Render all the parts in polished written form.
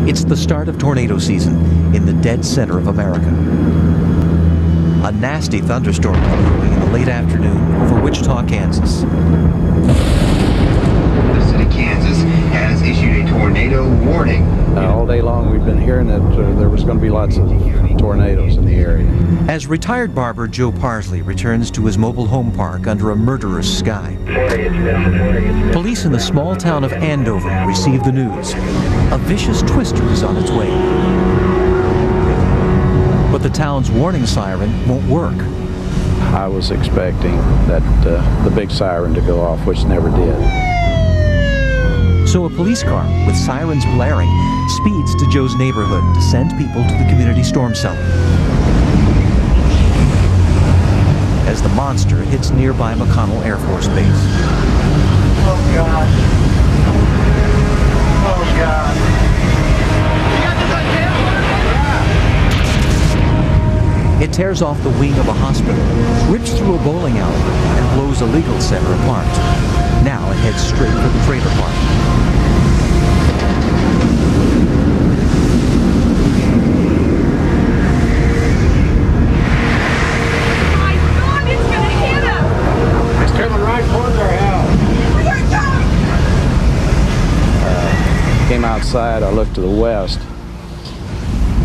It's the start of tornado season in the dead center of America. A nasty thunderstorm brewing in the late afternoon over Wichita, Kansas. The city of Kansas has issued a tornado warning. All day long we've been hearing that there was going to be lots of tornadoes in the area. As retired barber Joe Parsley returns to his mobile home park under a murderous sky, police in the small town of Andover receive the news. A vicious twister is on its way. But the town's warning siren won't work. I was expecting that the big siren to go off, which never did. So a police car with sirens blaring speeds to Joe's neighborhood to send people to the community storm cellar. As the monster hits nearby McConnell Air Force Base. Oh God. Oh God. It tears off the wing of a hospital, rips through a bowling alley, and blows a legal center apart. Now it heads straight for the trailer park. My God, it's gonna hit us! It's coming right for their house. Came outside, I looked to the west.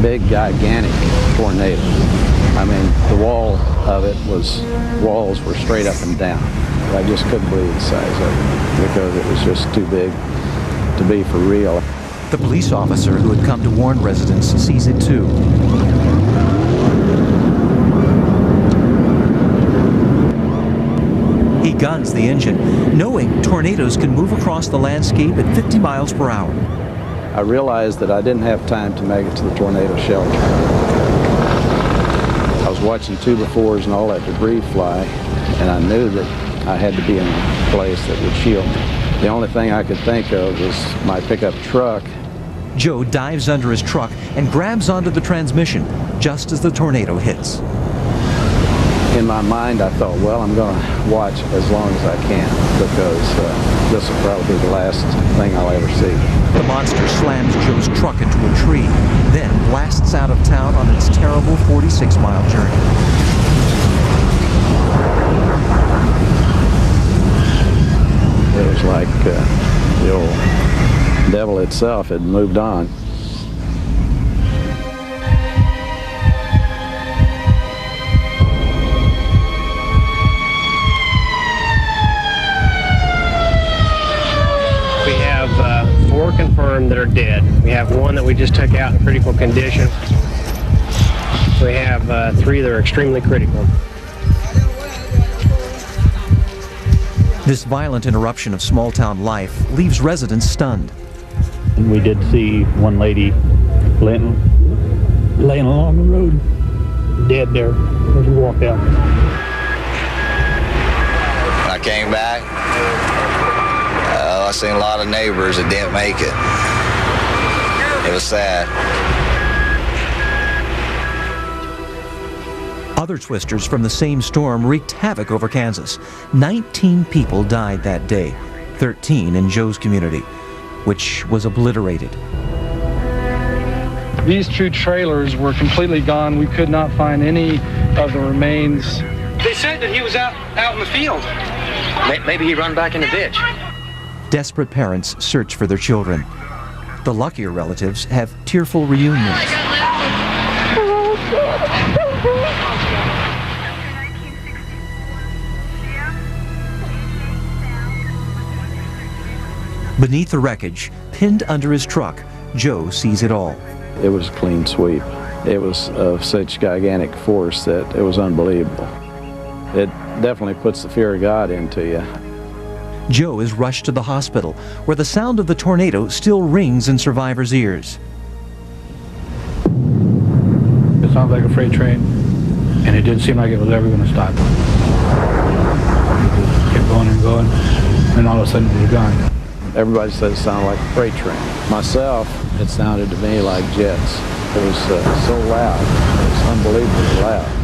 Big, gigantic tornado. I mean, the wall of it walls were straight up and down. I just couldn't believe the size of it because it was just too big to be for real. The police officer who had come to warn residents sees it too. He guns the engine, knowing tornadoes can move across the landscape at 50 miles per hour. I realized that I didn't have time to make it to the tornado shelter. I was watching 2x4s and all that debris fly, and I knew that I had to be in a place that would shield me. The only thing I could think of was my pickup truck. Joe dives under his truck and grabs onto the transmission just as the tornado hits. In my mind, I thought, well, I'm going to watch as long as I can because this will probably be the last thing I'll ever see. The monster slams Joe's truck into a tree, then blasts out of town on its terrible 46-mile journey. It was like the old devil itself had moved on. We have 4 confirmed that are dead. We have 1 that we just took out in critical condition. We have 3 that are extremely critical. This violent interruption of small-town life leaves residents stunned. And we did see one lady laying along the road, dead there as we walked out. When I came back, I seen a lot of neighbors that didn't make it. It was sad. Other twisters from the same storm wreaked havoc over Kansas. 19 people died that day, 13 in Joe's community, which was obliterated. These 2 trailers were completely gone. We could not find any of the remains. They said that he was out in the field. Maybe he run back in the ditch. Desperate parents search for their children. The luckier relatives have tearful reunions. Beneath the wreckage, pinned under his truck, Joe sees it all. It was a clean sweep. It was of such gigantic force that it was unbelievable. It definitely puts the fear of God into you. Joe is rushed to the hospital, where the sound of the tornado still rings in survivors' ears. It sounds like a freight train, and it didn't seem like it was ever going to stop. It just kept going and going, and all of a sudden it was gone. Everybody said it sounded like a freight train. Myself, it sounded to me like jets. It was so loud. It was unbelievably loud.